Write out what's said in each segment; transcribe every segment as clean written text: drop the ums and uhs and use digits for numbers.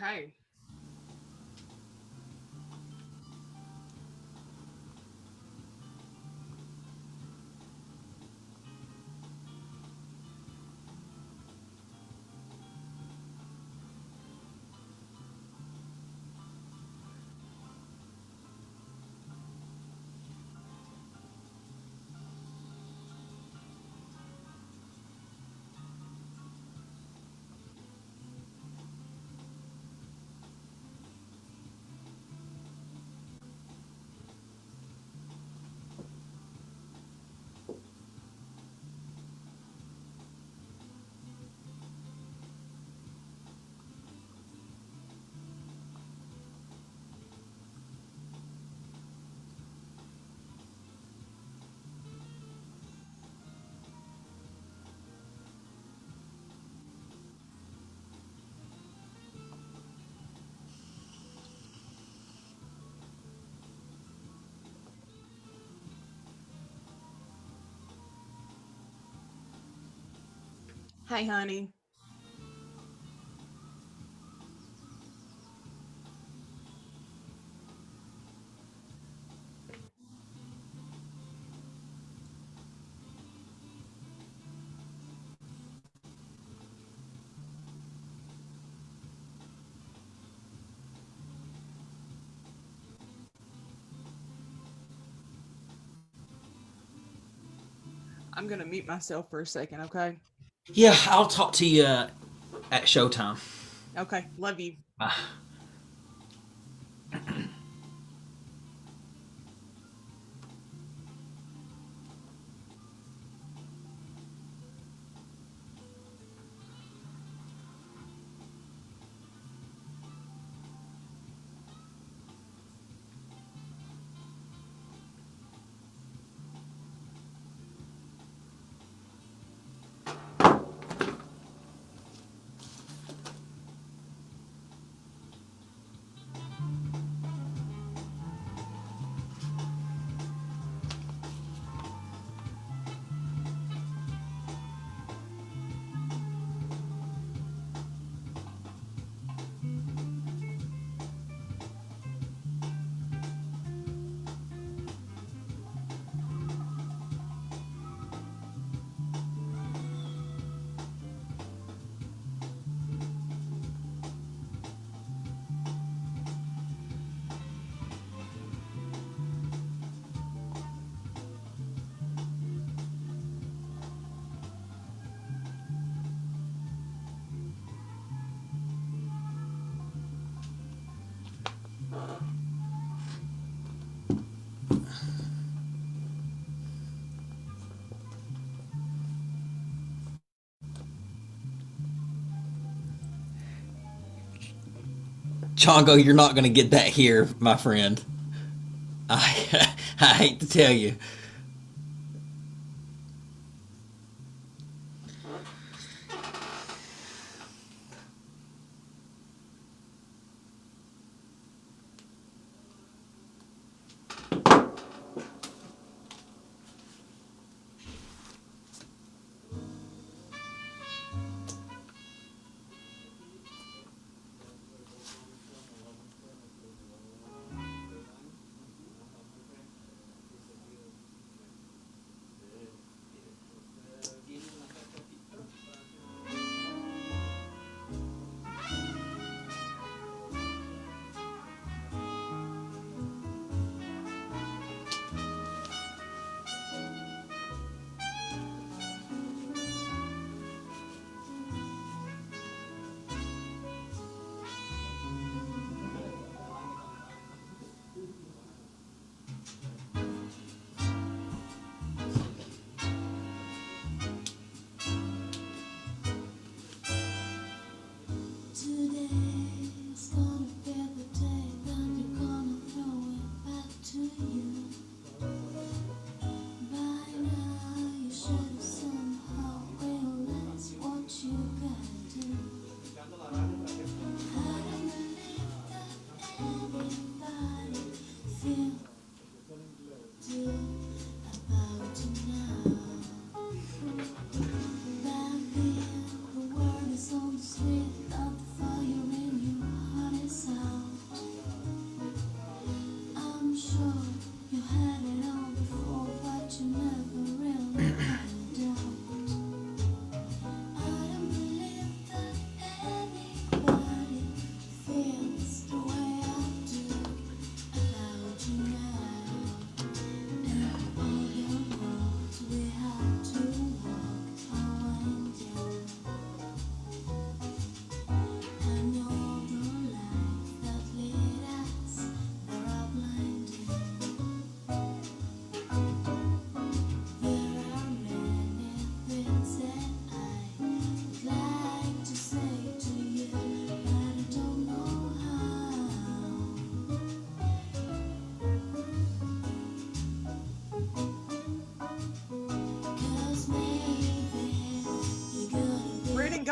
Okay. Hey, honey. I'm gonna mute myself for a second, okay? Yeah, I'll talk to you at showtime. Okay. Love you. Bye. Chongo, you're not going to get that here, my friend. I hate to tell you.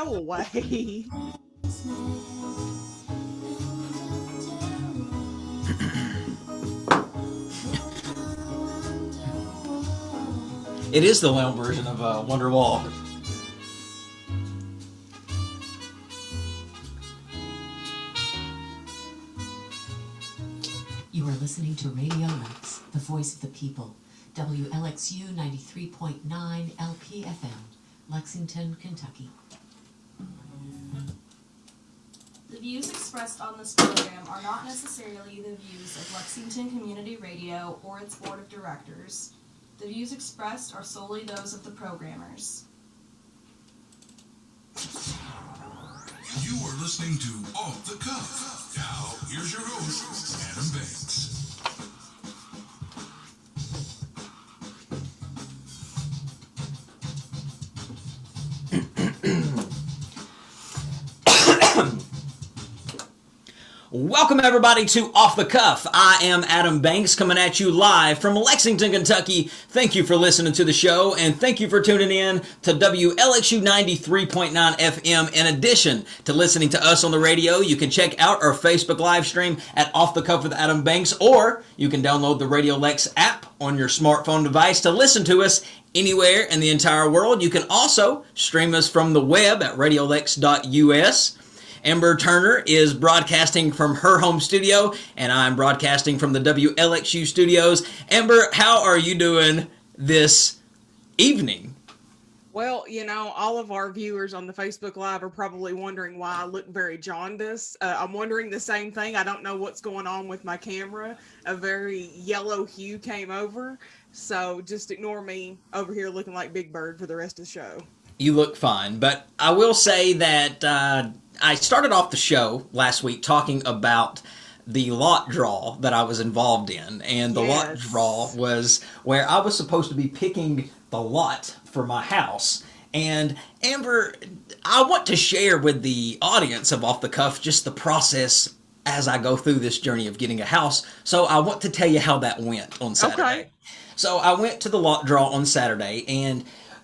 Go away. It is the lounge version of Wonderwall. You are listening to Radio Lex, the voice of the people. WLXU 93.9 LPFM, Lexington, Kentucky. The views expressed on this program are not necessarily the views of Lexington Community Radio or its board of directors. The views expressed are solely those of the programmers. You are listening to Off the Cuff. Now, here's your host, Adam Banks. Welcome, everybody, to Off the Cuff. I am Adam Banks, coming at you live from Lexington, Kentucky. Thank you for listening to the show, and thank you for tuning in to WLXU 93.9 FM. In addition to listening to us on the radio, you can check out our Facebook live stream at Off the Cuff with Adam Banks, or you can download the Radio Lex app on your smartphone device to listen to us anywhere in the entire world. You can also stream us from the web at radiolex.us. Amber Turner is broadcasting from her home studio, and I'm broadcasting from the WLXU studios. Amber, how are you doing this evening? Well, all of our viewers on the Facebook Live are probably wondering why I look very jaundiced. I'm wondering the same thing. I don't know what's going on with my camera. A very yellow hue came over. So just ignore me over here looking like Big Bird for the rest of the show. You look fine, but I will say that I started off the show last week talking about the lot draw that I was involved in, and the lot draw was where I was supposed to be picking the lot for my house. And Amber, I want to share with the audience of Off the Cuff just the process as I go through this journey of getting a house. So I want to tell you how that went on Saturday. Okay. So I went to the lot draw on Saturday, and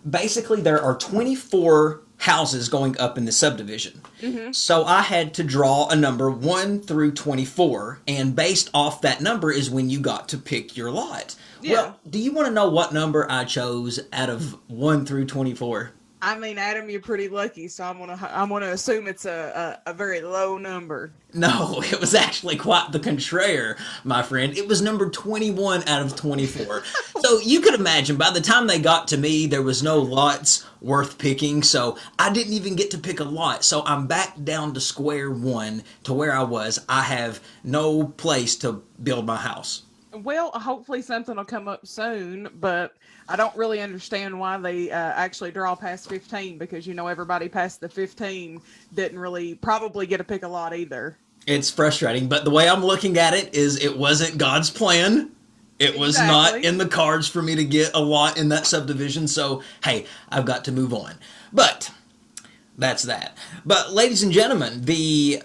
basically there are 24 houses going up in the subdivision. Mm-hmm. So I had to draw a number 1 through 24, and based off that number is when you got to pick your lot. Yeah. Well, do you want to know what number I chose out of 1 through 24? I mean, Adam, you're pretty lucky, so I'm gonna assume it's a very low number. No, it was actually quite the contrary, my friend. It was number 21 out of 24. So you could imagine, by the time they got to me, there was no lots worth picking, so I didn't even get to pick a lot. So I'm back down to square one to where I was. I have no place to build my house. Well, hopefully something will come up soon, but I don't really understand why they actually draw past 15, because, everybody past the 15 didn't really probably get to pick a lot either. It's frustrating, but the way I'm looking at it is it wasn't God's plan. It was not in the cards for me to get a lot in that subdivision, so, hey, I've got to move on. But that's that. But, ladies and gentlemen, the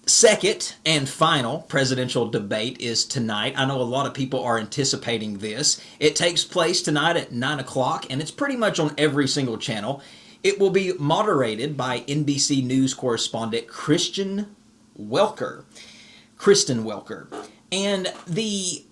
second and final presidential debate is tonight. I know a lot of people are anticipating this. It takes place tonight at 9 o'clock, and it's pretty much on every single channel. It will be moderated by NBC News correspondent Kristen Welker. And the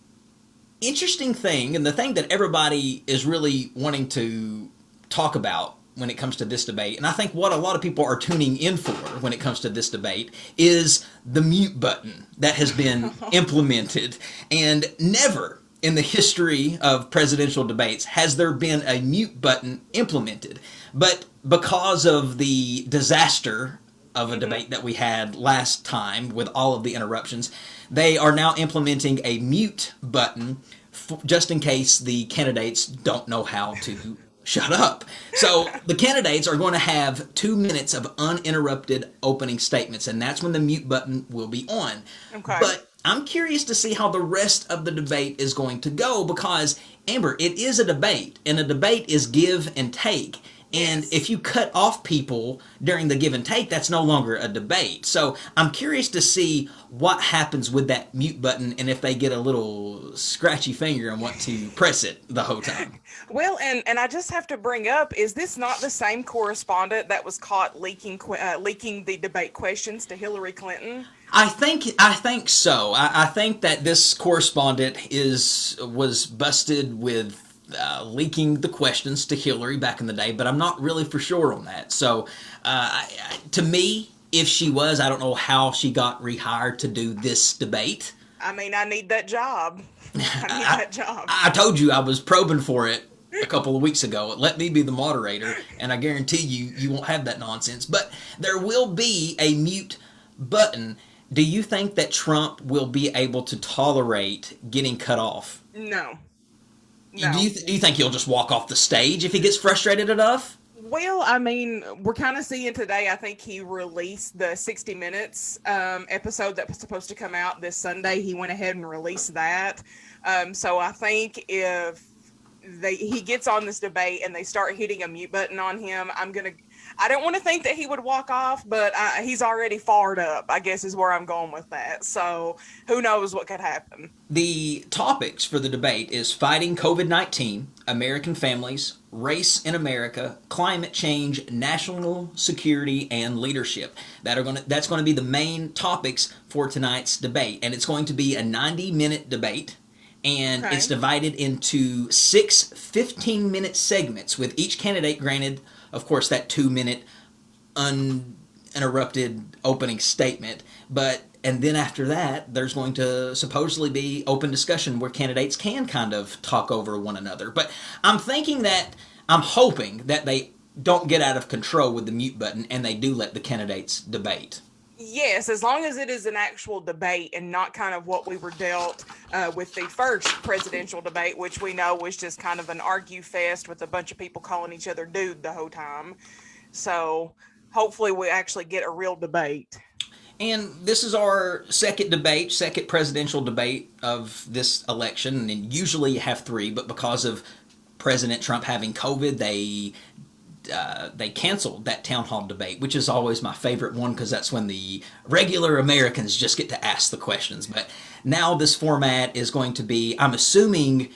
interesting thing, and the thing that everybody is really wanting to talk about when it comes to this debate, and I think what a lot of people are tuning in for when it comes to this debate, is the mute button that has been implemented. And never in the history of presidential debates has there been a mute button implemented. But because of the disaster of a debate that we had last time with all of the interruptions, they are now implementing a mute button just in case the candidates don't know how to shut up. So the candidates are going to have 2 minutes of uninterrupted opening statements, and that's when the mute button will be on. Okay. But I'm curious to see how the rest of the debate is going to go, because, Amber, it is a debate, and a debate is give and take. And Yes. if you cut off people during the give and take, that's no longer a debate. So I'm curious to see what happens with that mute button and if they get a little scratchy finger and want to press it the whole time. Well, and I just have to bring up: is this not the same correspondent that was caught leaking the debate questions to Hillary Clinton? I think so. I think that this correspondent was busted with leaking the questions to Hillary back in the day, but I'm not really for sure on that. So, to me, if she was, I don't know how she got rehired to do this debate. I mean, I need that job. I need that job. I told you I was probing for it a couple of weeks ago. Let me be the moderator, and I guarantee you won't have that nonsense. But there will be a mute button. Do you think that Trump will be able to tolerate getting cut off? No. Do you think he'll just walk off the stage if he gets frustrated enough? Well, I mean, we're kind of seeing today. I think he released the 60 Minutes episode that was supposed to come out this Sunday. He went ahead and released that. So I think if he gets on this debate and they start hitting a mute button on him, I don't want to think that he would walk off, but he's already fired up, I guess is where I'm going with that. So who knows what could happen. The topics for the debate is fighting COVID-19, American families, race in America, climate change, national security, and leadership. That's going to be the main topics for tonight's debate, and it's going to be a 90-minute debate. And Okay. it's divided into 6 15-minute segments, with each candidate granted, of course, that 2-minute uninterrupted opening statement. And then after that, there's going to supposedly be open discussion where candidates can kind of talk over one another. But I'm hoping that they don't get out of control with the mute button and they do let the candidates debate. Yes, as long as it is an actual debate and not kind of what we were dealt with the first presidential debate, which we know was just kind of an argue fest with a bunch of people calling each other dude the whole time. So hopefully we actually get a real debate. And this is our second presidential debate of this election. And usually you have 3, but because of President Trump having COVID, they canceled that town hall debate, which is always my favorite one because that's when the regular Americans just get to ask the questions. But now this format is going to be, I'm assuming,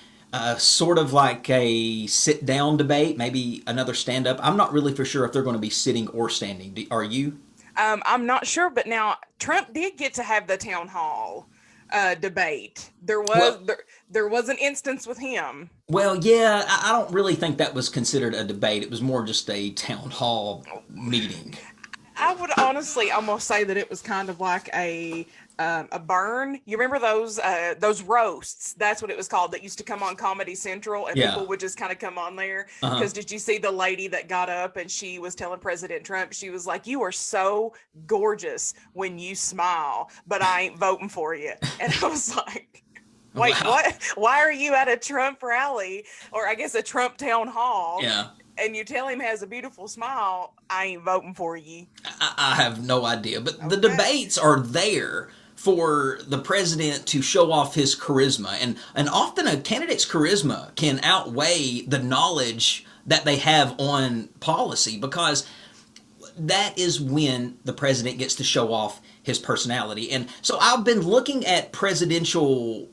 sort of like a sit-down debate, maybe another stand-up. I'm not really for sure if they're going to be sitting or standing. Are you? I'm not sure, but now Trump did get to have the town hall debate. There was an instance with him. Well, yeah, I don't really think that was considered a debate. It was more just a town hall meeting. I would honestly almost say that it was kind of like a burn. You remember those roasts? That's what it was called. That used to come on Comedy Central, and Yeah. people would just kind of come on there. Uh-huh. Because did you see the lady that got up and she was telling President Trump? She was like, "You are so gorgeous when you smile, but I ain't voting for you." And I was like, "Wait, Wow. what? Why are you at a Trump rally, or I guess a Trump town hall?" Yeah. And you tell him has a beautiful smile, I ain't voting for you. I have no idea. But the Okay. debates are there for the president to show off his charisma. And often a candidate's charisma can outweigh the knowledge that they have on policy, because that is when the president gets to show off his personality. And so I've been looking at presidential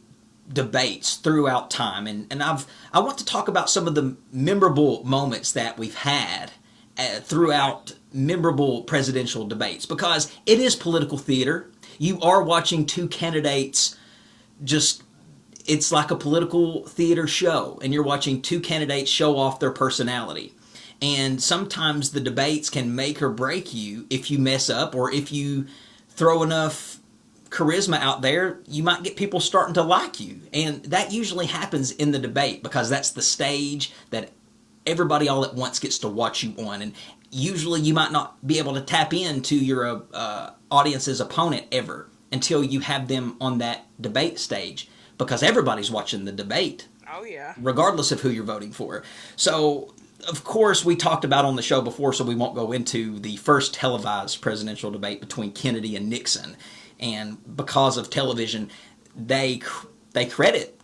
debates throughout time, and I want to talk about some of the memorable moments that we've had throughout memorable presidential debates, because it is political theater. You are watching 2 candidates it's like a political theater show, and you're watching 2 candidates show off their personality. And sometimes the debates can make or break you if you mess up, or if you throw enough charisma out there, you might get people starting to like you. And that usually happens in the debate, because that's the stage that everybody all at once gets to watch you on. And usually you might not be able to tap into your audience's opponent ever until you have them on that debate stage, because everybody's watching the debate. Oh, yeah. Regardless of who you're voting for. So, of course, we talked about on the show before, so we won't go into the first televised presidential debate between Kennedy and Nixon. And because of television, they credit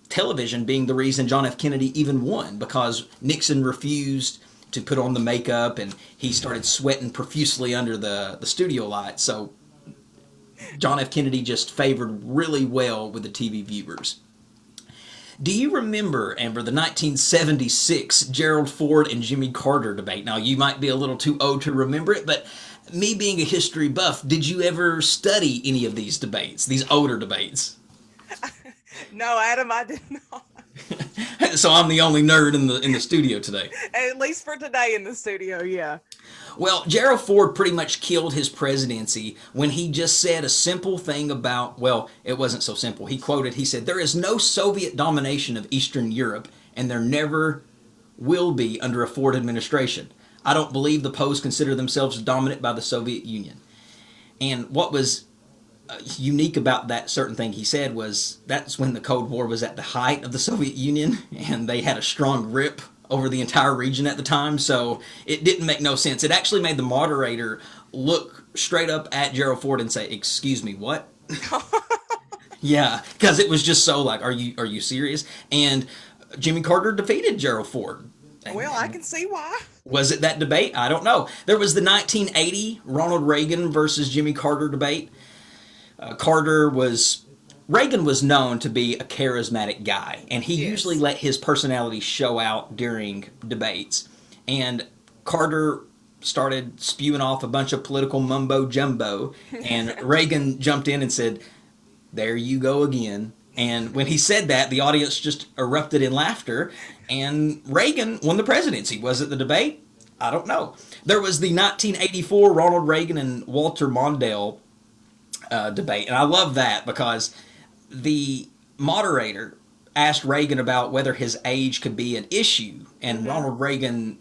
television being the reason John F. Kennedy even won, because Nixon refused to put on the makeup, and he started sweating profusely under the studio lights. So John F. Kennedy just favored really well with the TV viewers. Do you remember, Amber, the 1976 Gerald Ford and Jimmy Carter debate? Now, you might be a little too old to remember it, but me being a history buff, did you ever study any of these debates, these older debates? No, Adam, I did not. So I'm the only nerd in the studio today. At least for today in the studio, yeah. Well, Gerald Ford pretty much killed his presidency when he just said a simple thing about, well, it wasn't so simple. He said, "There is no Soviet domination of Eastern Europe, and there never will be under a Ford administration. I don't believe the Poles consider themselves dominant by the Soviet Union." And what was unique about that certain thing he said was that's when the Cold War was at the height of the Soviet Union, and they had a strong grip over the entire region at the time, so it didn't make no sense. It actually made the moderator look straight up at Gerald Ford and say, "Excuse me, what?" Yeah, because it was just so like, are you serious? And Jimmy Carter defeated Gerald Ford. Well, I can see why. Was it that debate? I don't know. There was the 1980 Ronald Reagan versus Jimmy Carter debate. Reagan was known to be a charismatic guy, and he usually let his personality show out during debates. And Carter started spewing off a bunch of political mumbo jumbo, and Reagan jumped in and said, "There you go again." And when he said that, the audience just erupted in laughter, and Reagan won the presidency. Was it the debate? I don't know. There was the 1984 Ronald Reagan and Walter Mondale debate, and I love that because the moderator asked Reagan about whether his age could be an issue, and Ronald Reagan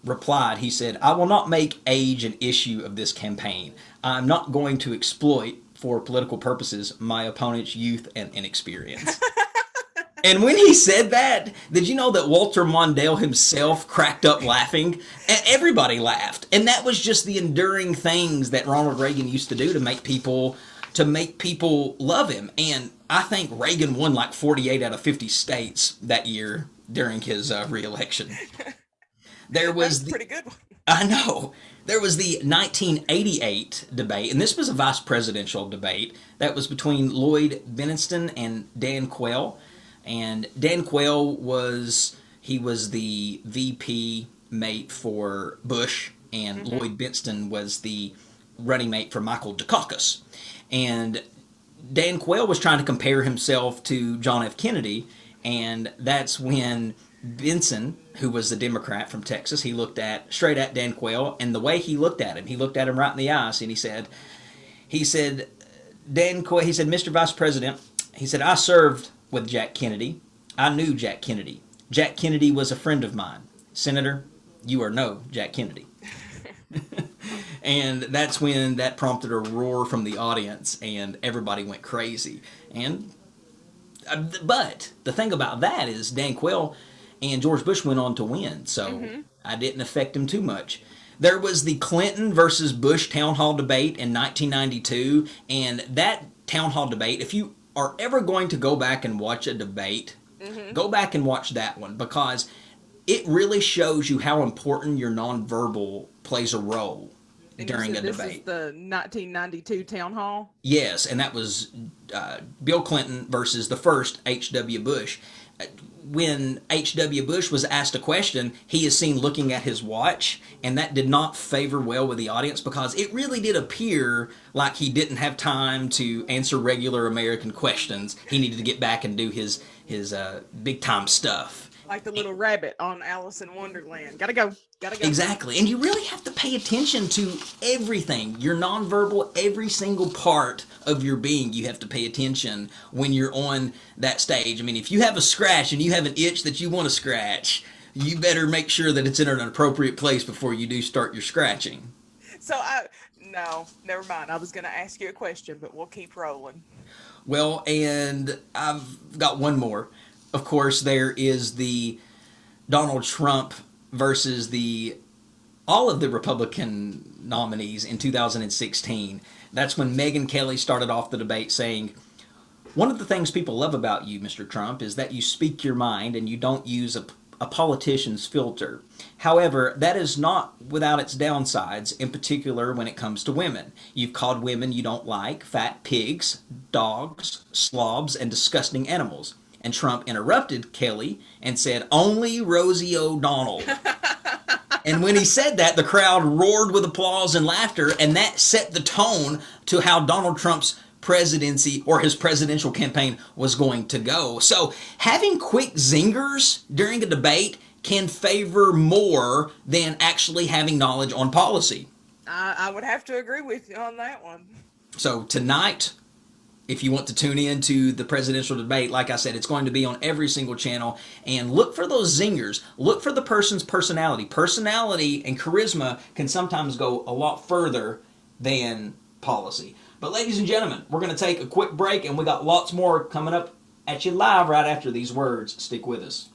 replied, he said, "I will not make age an issue of this campaign. I'm not going to exploit, for political purposes, my opponent's youth and inexperience." And when he said that, did you know that Walter Mondale himself cracked up laughing? And everybody laughed. And that was just the enduring things that Ronald Reagan used to do to make people love him. And I think Reagan won like 48 out of 50 states that year during his re-election. That's a pretty good one. I know. There was the 1988 debate, and this was a vice presidential debate that was between Lloyd Bennington and Dan Quayle. And Dan Quayle was the VP mate for Bush, and Lloyd Bennington was the running mate for Michael Dukakis. And Dan Quayle was trying to compare himself to John F. Kennedy, and that's when Benson, who was the Democrat from Texas, he looked straight at Dan Quayle, and the way he looked at him right in the eyes, and he said, Dan Quayle, he said, "Mr. Vice President," he said, "I served with Jack Kennedy. I knew Jack Kennedy. Jack Kennedy was a friend of mine. Senator, you are no Jack Kennedy." And that's when that prompted a roar from the audience, and everybody went crazy. But the thing about that is Dan Quayle and George Bush went on to win, so I didn't affect him too much. There was the Clinton versus Bush town hall debate in 1992, and that town hall debate, if you are ever going to go back and watch a debate, go back and watch that one, because it really shows you how important your nonverbal plays a role during a debate. This is the 1992 town hall? Yes, and that was Bill Clinton versus the first H.W. Bush. When H.W. Bush was asked a question, he is seen looking at his watch, and that did not favor well with the audience because it really did appear like he didn't have time to answer regular American questions. He needed to get back and do his big-time stuff. Like the little rabbit on Alice in Wonderland. Gotta go. Exactly. And you really have to pay attention to everything. Your nonverbal, every single part of your being, you have to pay attention when you're on that stage. I mean, if you have a scratch and you have an itch that you want to scratch, you better make sure that it's in an appropriate place before you do start your scratching. No, never mind. I was going to ask you a question, but we'll keep rolling. Well, and I've got one more. Of course, there is the Donald Trump versus all of the Republican nominees in 2016. That's when Megyn Kelly started off the debate saying, "One of the things people love about you, Mr. Trump, is that you speak your mind and you don't use a politician's filter. However, that is not without its downsides, in particular when it comes to women. You've called women you don't like fat pigs, dogs, slobs, and disgusting animals. And Trump interrupted Kelly and said, "Only Rosie O'Donnell." And when he said that, the crowd roared with applause and laughter, and that set the tone to how Donald Trump's presidency or his presidential campaign was going to go. So having quick zingers during a debate can favor more than actually having knowledge on policy. I would have to agree with you on that one. So tonight, if you want to tune in to the presidential debate, like I said, it's going to be on every single channel. And look for those zingers. Look for the person's personality. Personality and charisma can sometimes go a lot further than policy. But ladies and gentlemen, we're going to take a quick break, and we got lots more coming up at you live right after these words. Stick with us.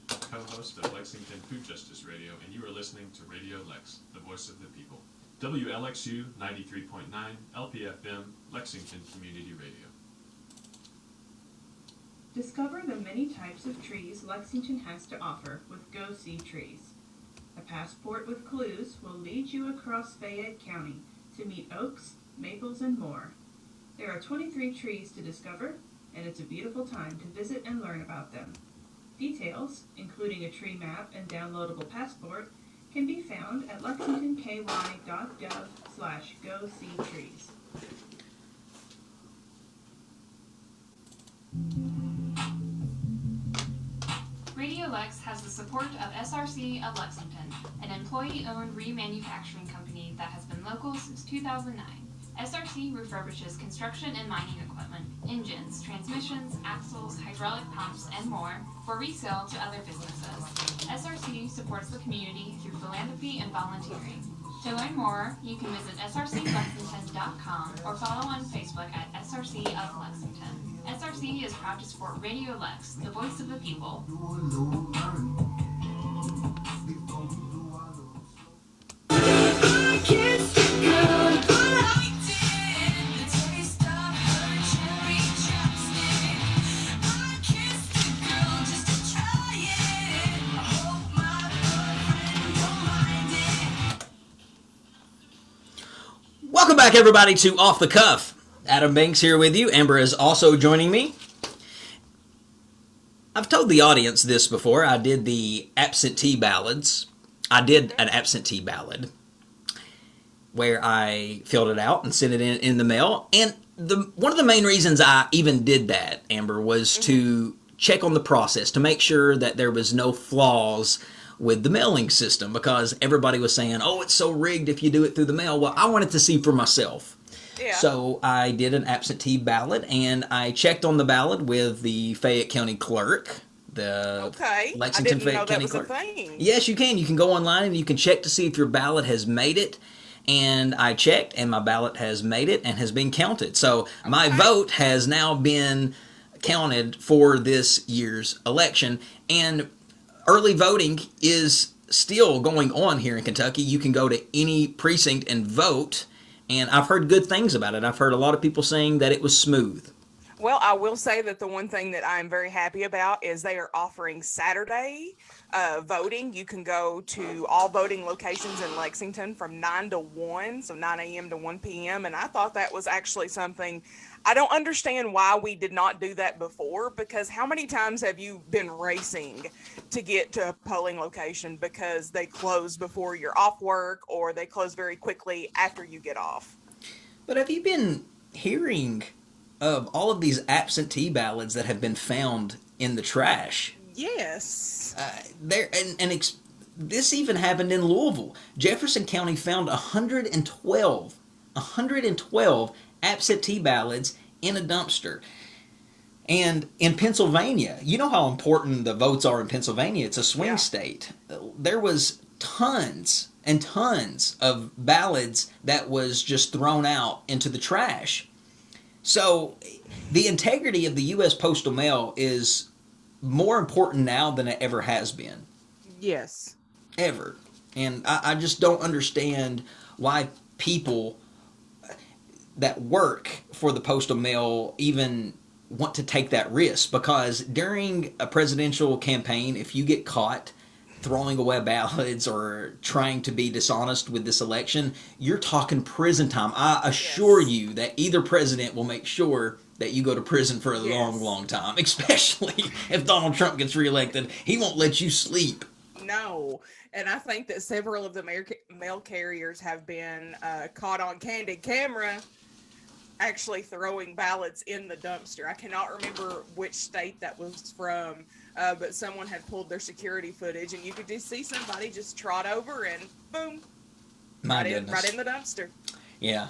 Co-host of Lexington Food Justice Radio, and you are listening to Radio Lex, the voice of the people. WLXU 93.9 LPFM, Lexington Community Radio. Discover the many types of trees Lexington has to offer with Go See Trees. A passport with clues will lead you across Fayette County to meet oaks, maples, and more. There are 23 trees to discover, and it's a beautiful time to visit and learn about them. Details, including a tree map and downloadable passport, can be found at lexingtonky.gov/go-see-trees. Radio Lex has the support of SRC of Lexington, an employee-owned remanufacturing company that has been local since 2009. SRC refurbishes construction and mining equipment, engines, transmissions, axles, hydraulic pumps, and more for resale to other businesses. SRC supports the community through philanthropy and volunteering. To learn more, you can visit srclexington.com or follow on Facebook at SRC of Lexington. SRC is proud to support Radio Lex, the voice of the people. Welcome back, everybody, to Off the Cuff. Adam Banks here with you. Amber is also joining me. I've told the audience this before. I did the absentee ballots. I did an absentee ballot where I filled it out and sent it in the mail. And one of the main reasons I even did that, Amber, was to check on the process, to make sure that there was no flaws with the mailing system, because everybody was saying, oh, it's so rigged if you do it through the mail. Well, I wanted to see for myself. Yeah. So I did an absentee ballot, and I checked on the ballot with the Fayette County Clerk, the Lexington Fayette County Clerk. Yes, you can. You can go online and you can check to see if your ballot has made it. And I checked, and my ballot has made it and has been counted. So my vote has now been counted for this year's election. And early voting is still going on here in Kentucky. You can go to any precinct and vote, and I've heard good things about it. I've heard a lot of people saying that it was smooth. Well, I will say that the one thing that I'm very happy about is they are offering Saturday voting. You can go to all voting locations in Lexington from 9 to 1, so 9 a.m. to 1 p.m. And I thought that was actually something. I don't understand why we did not do that before, because how many times have you been racing to get to a polling location because they close before you're off work, or they close very quickly after you get off? But have you been hearing of all of these absentee ballots that have been found in the trash? Yes. This even happened in Louisville. Jefferson County found 112 absentee ballots in a dumpster. And in Pennsylvania, you know how important the votes are in Pennsylvania. It's a swing state. There was tons and tons of ballots that was just thrown out into the trash. So the integrity of the U.S. Postal Mail is more important now than it ever has been. Yes. Ever. And I just don't understand why people that work for the Postal Mail even want to take that risk, because during a presidential campaign, if you get caught throwing away ballots or trying to be dishonest with this election, you're talking prison time. I assure you that either president will make sure that you go to prison for a long time, especially if Donald Trump gets reelected. He won't let you sleep. No. And I think that several of the mail carriers have been caught on candid camera actually throwing ballots in the dumpster. I cannot remember which state that was from, but someone had pulled their security footage, and you could just see somebody just trot over and boom, right in the dumpster. Yeah,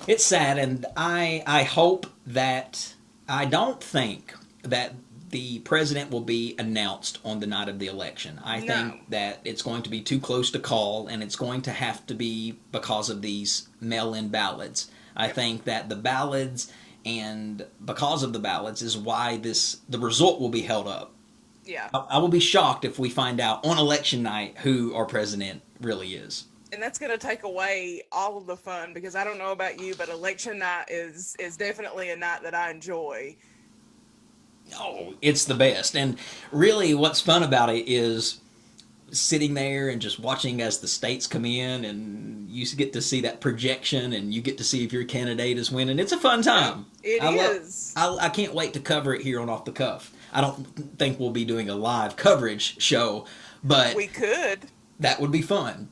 it's sad, and I hope that, I don't think that the president will be announced on the night of the election. I think that it's going to be too close to call, and it's going to have to be because of these mail-in ballots. I think that the ballots, and because of the ballots, is why the result will be held up. Yeah. I will be shocked if we find out on election night who our president really is. And that's going to take away all of the fun, because I don't know about you, but election night is definitely a night that I enjoy. Oh, it's the best. And really what's fun about it is sitting there and just watching as the states come in, and you get to see that projection, and you get to see if your candidate is winning. It's a fun time. It is. I can't wait to cover it here on Off the Cuff. I don't think we'll be doing a live coverage show, but we could. That would be fun.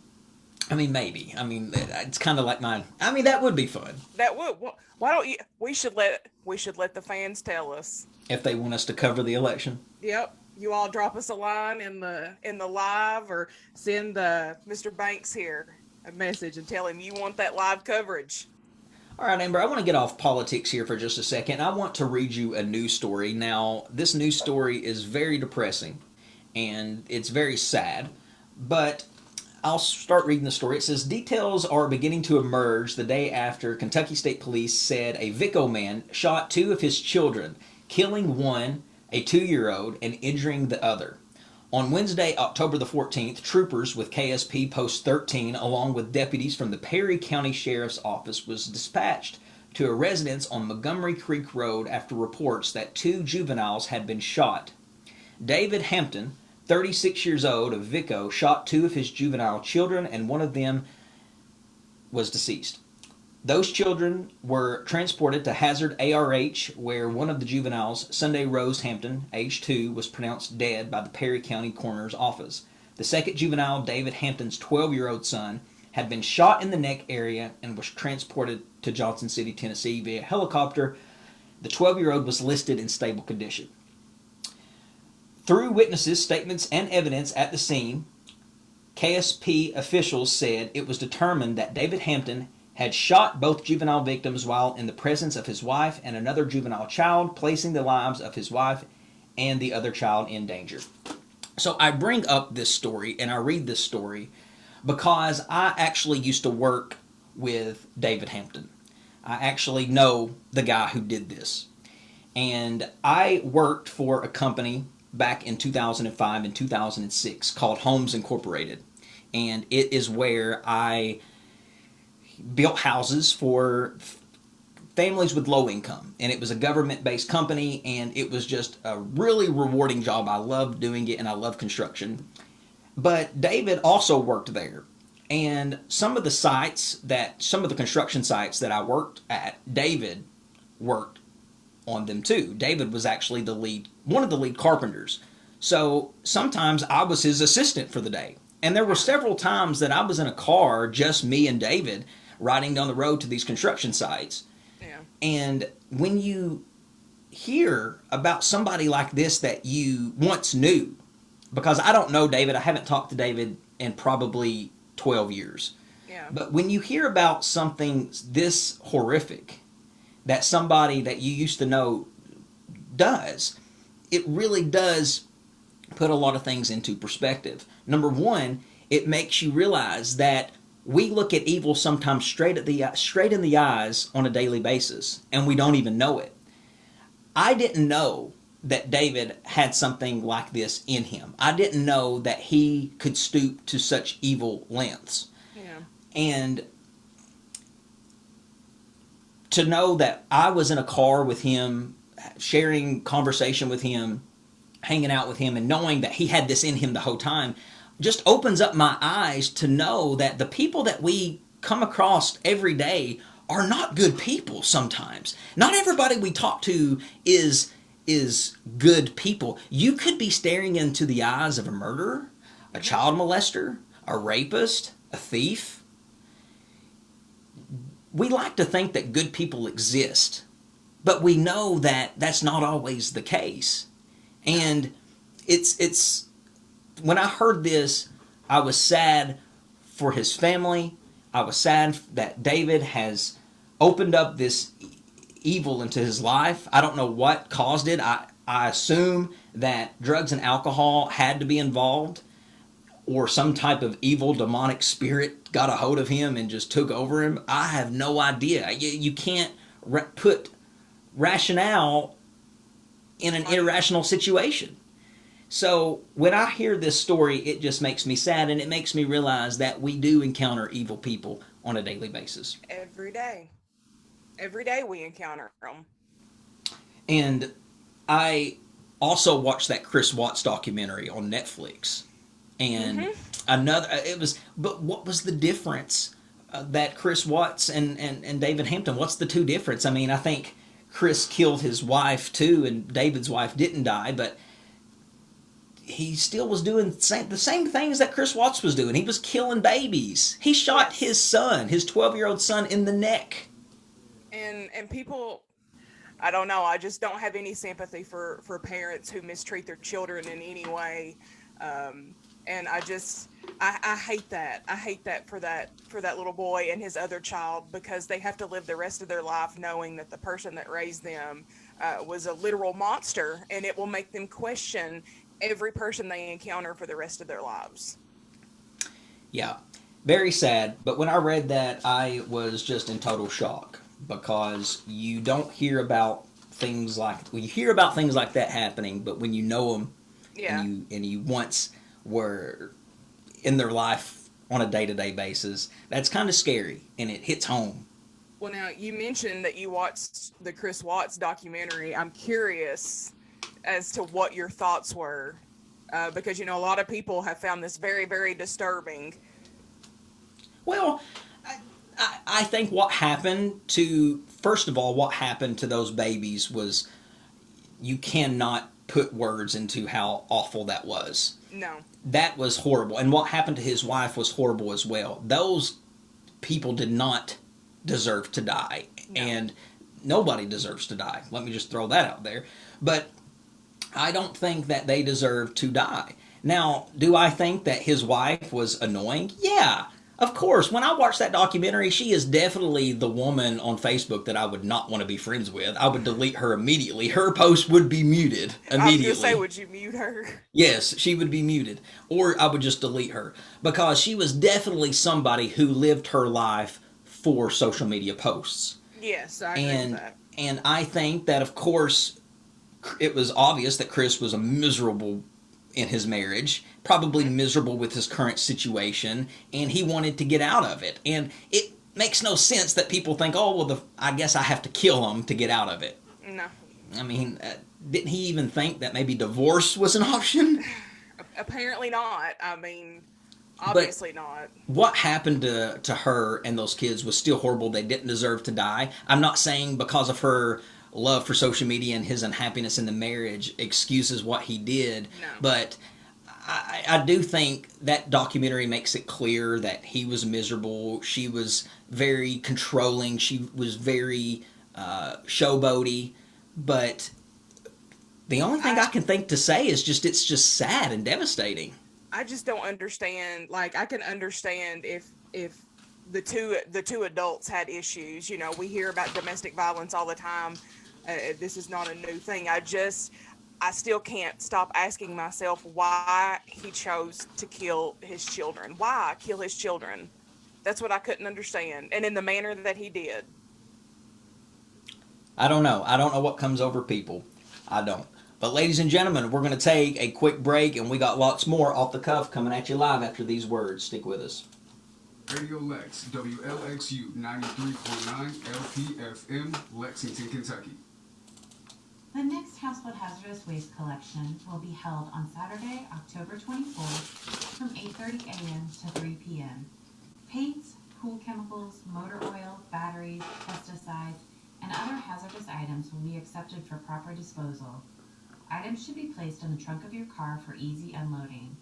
I mean, maybe. I mean, it's kind of like that would be fun. That would. Why don't you? We should let the fans tell us if they want us to cover the election. Yep. You all drop us a line in the live, or send Mr. Banks here a message and tell him you want that live coverage. All right, Amber, I want to get off politics here for just a second. I want to read you a news story. Now, this news story is very depressing, and it's very sad, but I'll start reading the story. It says, details are beginning to emerge the day after Kentucky State Police said a Vicco man shot 2 of his children, killing one, a 2-year-old, and injuring the other. On Wednesday, October the 14th, troopers with KSP Post 13, along with deputies from the Perry County Sheriff's Office, was dispatched to a residence on Montgomery Creek Road after reports that 2 juveniles had been shot. David Hampton, 36 years old, of Vicco, shot 2 of his juvenile children, and one of them was deceased. Those children were transported to Hazard ARH, where one of the juveniles, Sunday Rose Hampton, age 2, was pronounced dead by the Perry County Coroner's Office. The second juvenile, David Hampton's 12-year-old son, had been shot in the neck area and was transported to Johnson City, Tennessee via helicopter. The 12-year-old was listed in stable condition. Through witnesses, statements, and evidence at the scene, KSP officials said it was determined that David Hampton had shot both juvenile victims while in the presence of his wife and another juvenile child, placing the lives of his wife and the other child in danger. So I bring up this story, and I read this story because I actually used to work with David Hampton. I actually know the guy who did this. And I worked for a company back in 2005 and 2006 called Homes Incorporated. And it is where I built houses for families with low income, and it was a government-based company, and it was just a really rewarding job. I loved doing it, and I love construction. But David also worked there, and some of the construction sites that I worked at, David worked on them too. David was actually one of the lead carpenters. So sometimes I was his assistant for the day. And there were several times that I was in a car, just me and David, riding down the road to these construction sites. Yeah. And when you hear about somebody like this that you once knew, because I don't know David, I haven't talked to David in probably 12 years. Yeah. But when you hear about something this horrific that somebody that you used to know does, it really does put a lot of things into perspective. Number one, it makes you realize that we look at evil sometimes straight in the eyes on a daily basis, and we don't even know it. I didn't know that David had something like this in him. I didn't know that he could stoop to such evil lengths. Yeah. And to know that I was in a car with him sharing conversation with him, hanging out with him, and knowing that he had this in him the whole time just opens up my eyes to know that the people that we come across every day are not good people sometimes. Not everybody we talk to is good people. You could be staring into the eyes of a murderer, a child molester, a rapist, a thief. We like to think that good people exist, but we know that that's not always the case. And it's when I heard this, I was sad for his family. I was sad that David has opened up this evil into his life. I don't know what caused it. I assume that drugs and alcohol had to be involved, or some type of evil demonic spirit got a hold of him and just took over him. I have no idea. You can't put rationale in an irrational situation. So when I hear this story, it just makes me sad, and it makes me realize that we do encounter evil people on a daily basis. Every day. Every day we encounter them. And I also watched that Chris Watts documentary on Netflix. And but what was the difference that Chris Watts and David Hampton, what's the two difference? I mean, I think Chris killed his wife too, and David's wife didn't die, but he still was doing the same things that Chris Watts was doing. He was killing babies. He shot his son, his 12-year-old son, in the neck. And people, I don't know, I just don't have any sympathy for parents who mistreat their children in any way. And I hate that. I hate that for that little boy and his other child, because they have to live the rest of their life knowing that the person that raised them was a literal monster, and it will make them question every person they encounter for the rest of their lives. Yeah, very sad. But when I read that, I was just in total shock, because you don't hear about things like, well, you hear about things like that happening, but when you know them, and you once were in their life on a day-to-day basis, that's kind of scary, and it hits home. Well, now, you mentioned that you watched the Chris Watts documentary. I'm curious as to what your thoughts were, because, a lot of people have found this very, very disturbing. Well, I think what happened to those babies was, you cannot put words into how awful that was. No. That was horrible. And what happened to his wife was horrible as well. Those people did not deserve to die. No. And nobody deserves to die. Let me just throw that out there. But I don't think that they deserve to die. Now, do I think that his wife was annoying? Yeah. Of course, when I watched that documentary, she is definitely the woman on Facebook that I would not want to be friends with. I would delete her immediately. Her post would be muted immediately. I was going to say, would you mute her? Yes, she would be muted. Or I would just delete her. Because she was definitely somebody who lived her life for social media posts. Yes, I agree with that. And I think that, of course, it was obvious that Chris was miserable in his marriage, probably miserable with his current situation, and he wanted to get out of it. And it makes no sense that people think, oh, well, I guess I have to kill him to get out of it. No. I mean, didn't he even think that maybe divorce was an option? Apparently not. I mean, obviously not. What happened to her and those kids was still horrible. They didn't deserve to die. I'm not saying because of her love for social media and his unhappiness in the marriage excuses what he did. No. But I do think that documentary makes it clear that he was miserable. She was very controlling. She was very showboaty. But the only thing I can think to say is just, it's just sad and devastating. I just don't understand. Like, I can understand if the two adults had issues. We hear about domestic violence all the time. This is not a new thing. I still can't stop asking myself why he chose to kill his children. Why kill his children? That's what I couldn't understand. And in the manner that he did. I don't know. I don't know what comes over people. I don't. But ladies and gentlemen, we're going to take a quick break, and we got lots more off the cuff coming at you live after these words. Stick with us. Radio Lex, WLXU 93.9 LPFM, Lexington, Kentucky. The next household hazardous waste collection will be held on Saturday, October 24th from 8:30 a.m. to 3 p.m. Paints, pool chemicals, motor oil, batteries, pesticides, and other hazardous items will be accepted for proper disposal. Items should be placed in the trunk of your car for easy unloading.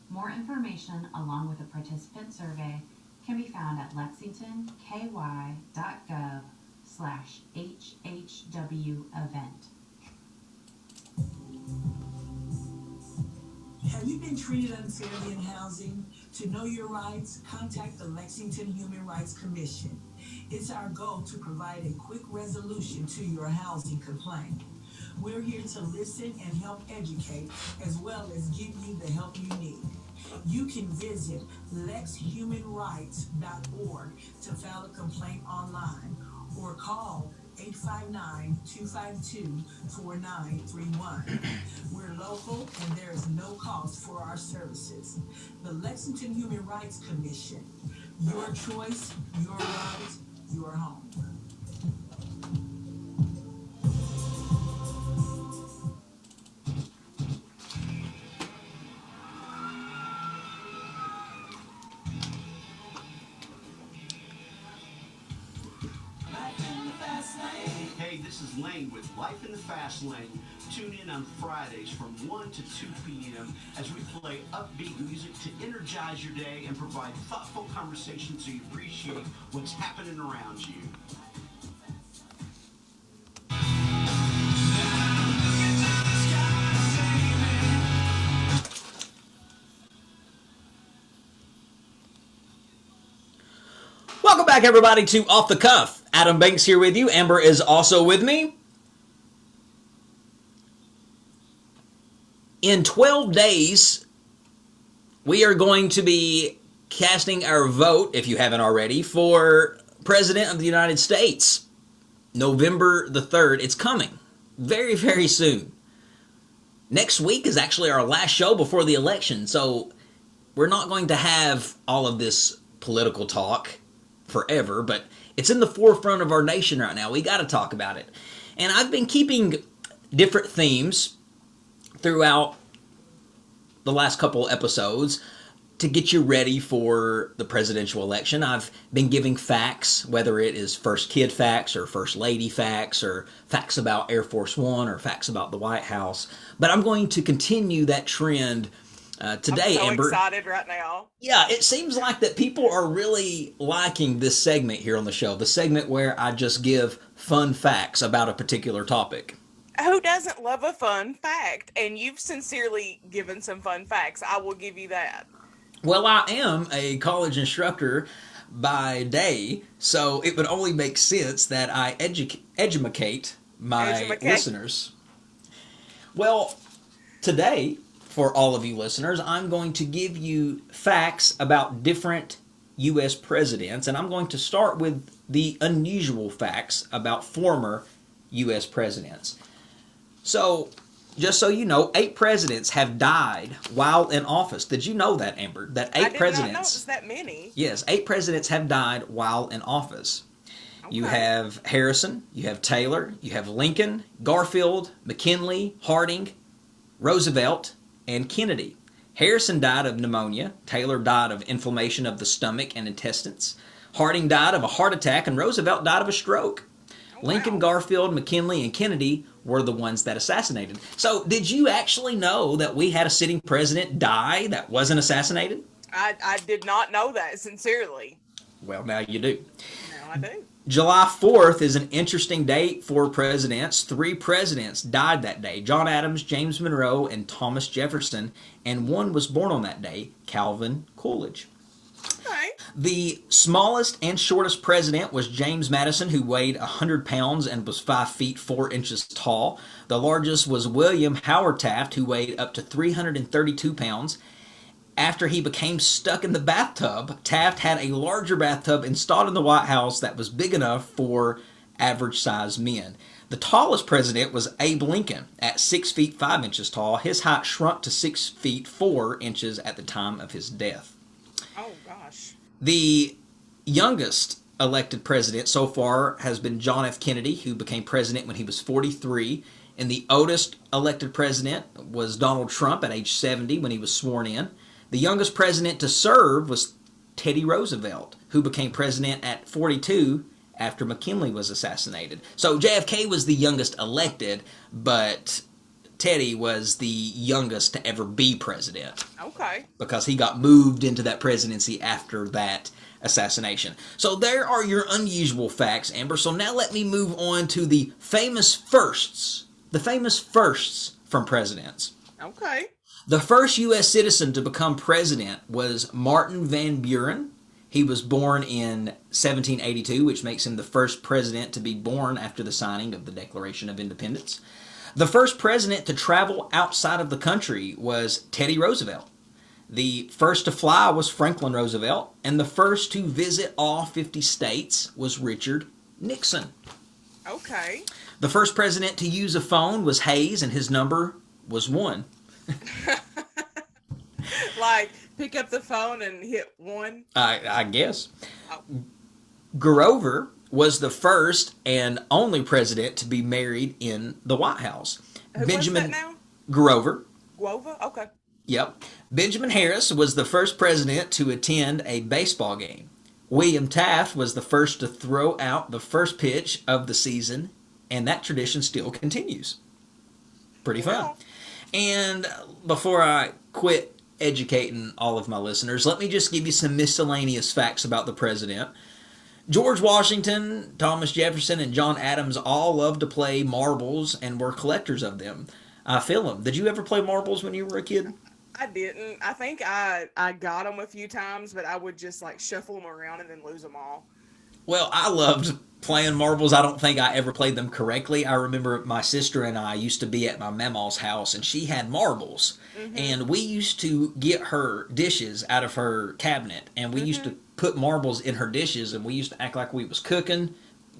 More information, along with a participant survey, can be found at lexingtonky.gov/HHW event. Have you been treated unfairly in housing? To know your rights, contact the Lexington Human Rights Commission. It's our goal to provide a quick resolution to your housing complaint. We're here to listen and help educate, as well as give you the help you need. You can visit lexhumanrights.org to file a complaint online, or call 859-252-4931. We're local and there is no cost for our services. The Lexington Human Rights Commission. Your choice, your right, your home. Hey, this is Lane with Life in the Fast Lane. Tune in on Fridays from 1 to 2 p.m. as we play upbeat music to energize your day and provide thoughtful conversation so you appreciate what's happening around you. Welcome back, everybody, to Off the Cuff. Adam Banks here with you. Amber is also with me. In 12 days, we are going to be casting our vote, if you haven't already, for President of the United States. November the 3rd. It's coming very, very soon. Next week is actually our last show before the election, so we're not going to have all of this political talk forever, but it's in the forefront of our nation right now. We got to talk about it. And I've been keeping different themes throughout the last couple episodes to get you ready for the presidential election. I've been giving facts, whether it is first kid facts or first lady facts or facts about Air Force One or facts about the White House. But I'm going to continue that trend today, I'm so Amber. excited right now. Yeah, it seems like that people are really liking this segment here on the show, the segment where I just give fun facts about a particular topic. Who doesn't love a fun fact? And you've sincerely given some fun facts. I will give you that. Well, I am a college instructor by day, so it would only make sense that I educate my listeners. Well, today, for all of you listeners, I'm going to give you facts about different U.S. presidents, and I'm going to start with the unusual facts about former U.S. presidents. So, just so you know, 8 presidents have died while in office. Did you know that, Amber? That 8 presidents. I did not know it was that many. Yes, 8 presidents have died while in office. Okay. You have Harrison, you have Taylor, you have Lincoln, Garfield, McKinley, Harding, Roosevelt, and Kennedy. Harrison died of pneumonia. Taylor died of inflammation of the stomach and intestines. Harding died of a heart attack, and Roosevelt died of a stroke. Oh, Lincoln, wow. Garfield, McKinley, and Kennedy were the ones that assassinated. So, did you actually know that we had a sitting president die that wasn't assassinated? I did not know that, sincerely. Well, now you do. Now I do. July 4th is an interesting date for presidents. 3 presidents died that day: John Adams, James Monroe, and Thomas Jefferson. And one was born on that day, Calvin Coolidge. Okay. The smallest and shortest president was James Madison, who weighed 100 pounds and was 5 feet 4 inches tall. The largest was William Howard Taft, who weighed up to 332 pounds. After he became stuck in the bathtub, Taft had a larger bathtub installed in the White House that was big enough for average-sized men. The tallest president was Abe Lincoln at 6 feet 5 inches tall. His height shrunk to 6 feet 4 inches at the time of his death. Oh, gosh. The youngest elected president so far has been John F. Kennedy, who became president when he was 43. And the oldest elected president was Donald Trump at age 70 when he was sworn in. The youngest president to serve was Teddy Roosevelt, who became president at 42 after McKinley was assassinated. So JFK was the youngest elected, but Teddy was the youngest to ever be president. Okay. Because he got moved into that presidency after that assassination. So there are your unusual facts, Amber. So now let me move on to the famous firsts. The famous firsts from presidents. Okay. The first U.S. citizen to become president was Martin Van Buren. He was born in 1782, which makes him the first president to be born after the signing of the Declaration of Independence. The first president to travel outside of the country was Teddy Roosevelt. The first to fly was Franklin Roosevelt, and the first to visit all 50 states was Richard Nixon. Okay. The first president to use a phone was Hayes, and his number was 1. Like, pick up the phone and hit 1? I guess. Oh. Grover was the first and only president to be married in the White House. Who Benjamin was that now? Grover. Guava? Okay. Yep. Benjamin Harris was the first president to attend a baseball game. William Taft was the first to throw out the first pitch of the season, and that tradition still continues. Pretty fun. Well. And before I quit educating all of my listeners, let me just give you some miscellaneous facts about the president. George Washington, Thomas Jefferson, and John Adams all loved to play marbles and were collectors of them. I feel them. Did you ever play marbles when you were a kid? I didn't. I think I got them a few times, but I would just like shuffle them around and then lose them all. Well, I loved playing marbles. I don't think I ever played them correctly. I remember my sister and I used to be at my mama's house, and she had marbles. Mm-hmm. And we used to get her dishes out of her cabinet, and we used to put marbles in her dishes, and we used to act like we was cooking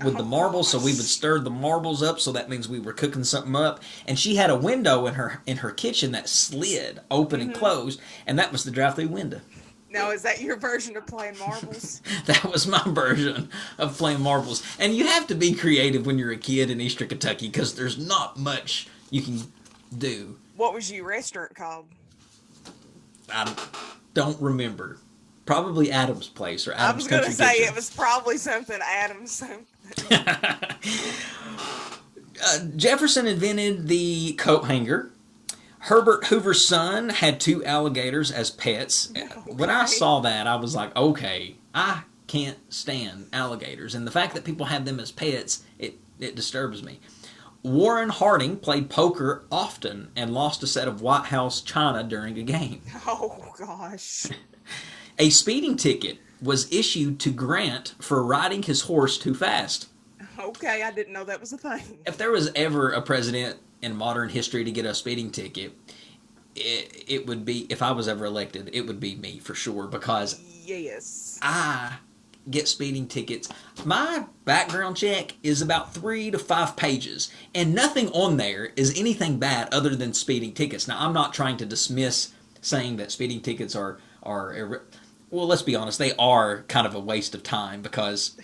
with the marbles, so we would stir the marbles up, so that means we were cooking something up. And she had a window in her kitchen that slid open and closed, and that was the drive-through window. Now, is that your version of playing marbles? That was my version of playing marbles. And you have to be creative when you're a kid in Eastern Kentucky, because there's not much you can do. What was your restaurant called? I don't remember. Probably Adam's Place or Adam's I was going to Country say Kitchen. it was probably something Adam's something. Jefferson invented the coat hanger. Herbert Hoover's son had 2 alligators as pets. Okay. When I saw that, I was like, okay, I can't stand alligators. And the fact that people have them as pets, it disturbs me. Warren Harding played poker often and lost a set of White House china during a game. Oh, gosh. A speeding ticket was issued to Grant for riding his horse too fast. Okay, I didn't know that was a thing. If there was ever a president in modern history to get a speeding ticket, it would be, if I was ever elected, it would be me for sure, because yes, I get speeding tickets. My background check is about 3 to 5 pages, and nothing on there is anything bad other than speeding tickets. Now, I'm not trying to dismiss saying that speeding tickets are well, let's be honest, they are kind of a waste of time, because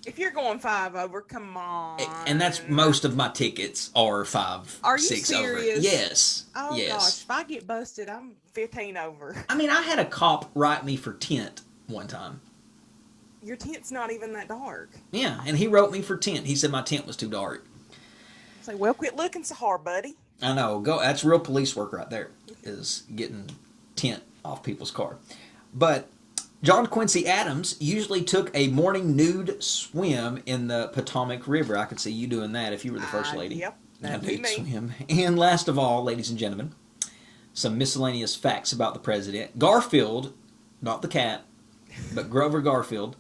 if you're going 5 over, come on. And that's most of my tickets are 5, are 6 you over. serious? Yes. Oh yes. gosh, if I get busted, I'm 15 over. I mean, I had a cop write me for tint one time. Your tint's not even that dark. Yeah, and he wrote me for tint. He said my tint was too dark. Say, well, quit looking so hard, buddy. I know. That's real police work right there, is getting tint off people's car. But John Quincy Adams usually took a morning nude swim in the Potomac River. I could see you doing that if you were the first lady. Yep, that'd nude be me. Swim. And last of all, ladies and gentlemen, some miscellaneous facts about the president. Garfield, not the cat, but Grover Garfield,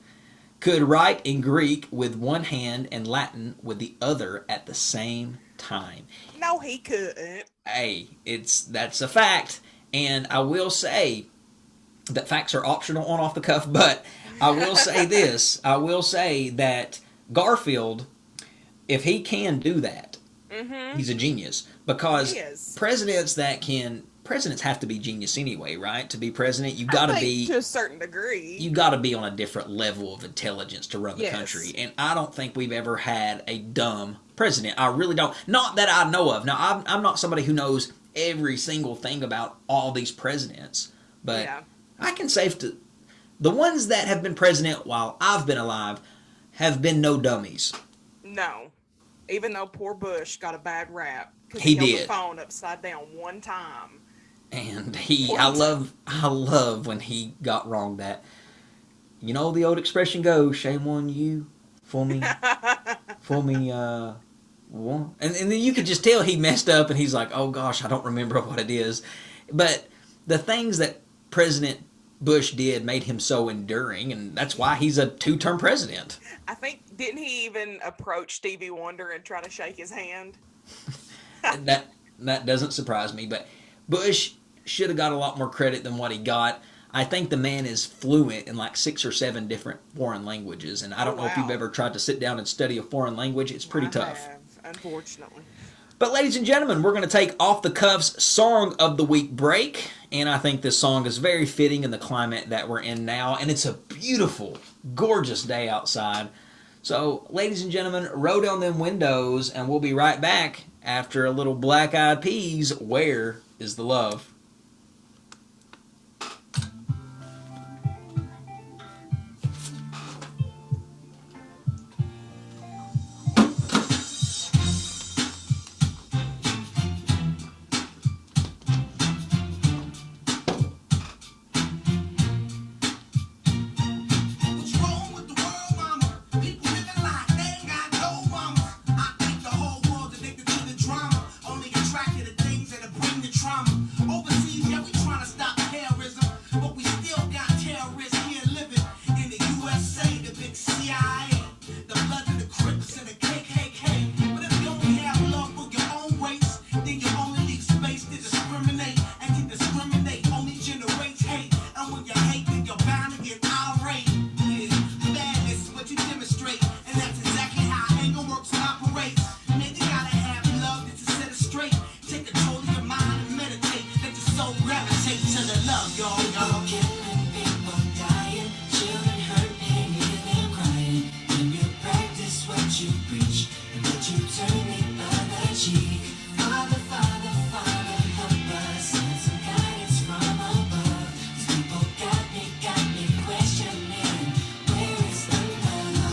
could write in Greek with one hand and Latin with the other at the same time. No, he couldn't. Hey, that's a fact. And I will say that facts are optional on off the cuff, but I will say this. I will say that Garfield, if he can do that, he's a genius. Because presidents that can presidents have to be genius anyway, right? To be president, you got to be to a certain degree. You got to be on a different level of intelligence to run the Yes. country, and I don't think we've ever had a dumb president. I really don't. Not that I know of. Now, I'm not somebody who knows every single thing about all these presidents, but Yeah. I can say the ones that have been president while I've been alive have been no dummies. No. Even though poor Bush got a bad rap. Because He held did. the phone upside down one time. And I love when he got wrong that, you know, the old expression goes, shame on you, for me, one. And then you could just tell he messed up and he's like, oh gosh, I don't remember what it is. But the things that President Bush did made him so enduring, and that's why he's a 2-term president. I think, didn't he even approach Stevie Wonder and try to shake his hand? that doesn't surprise me, but Bush should have got a lot more credit than what he got. I think the man is fluent in like 6 or 7 different foreign languages, and I don't know if you've ever tried to sit down and study a foreign language. It's pretty tough. I have, unfortunately. But ladies and gentlemen, we're going to take Off the Cuff's Song of the Week break, and I think this song is very fitting in the climate that we're in now, and it's a beautiful, gorgeous day outside. So, ladies and gentlemen, roll down them windows, and we'll be right back after a little Black Eyed Peas, Where is the Love?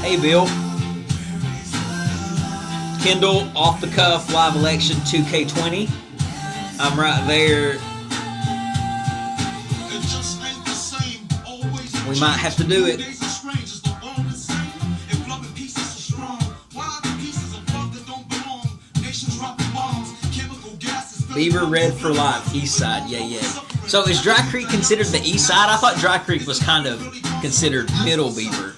Hey, Bill. Kendall, Off the Cuff, Live Election 2K20. I'm right there. We might have to do it. Beaver Red for Life, East Side, yeah. So is Dry Creek considered the East Side? I thought Dry Creek was kind of considered Middle Beaver.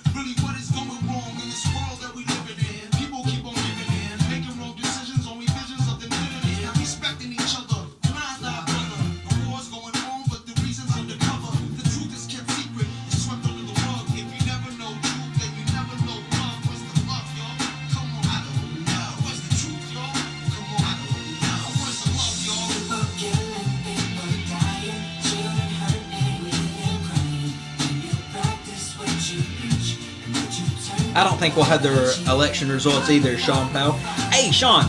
I don't think we'll have the election results either, Sean Powell. Hey, Sean,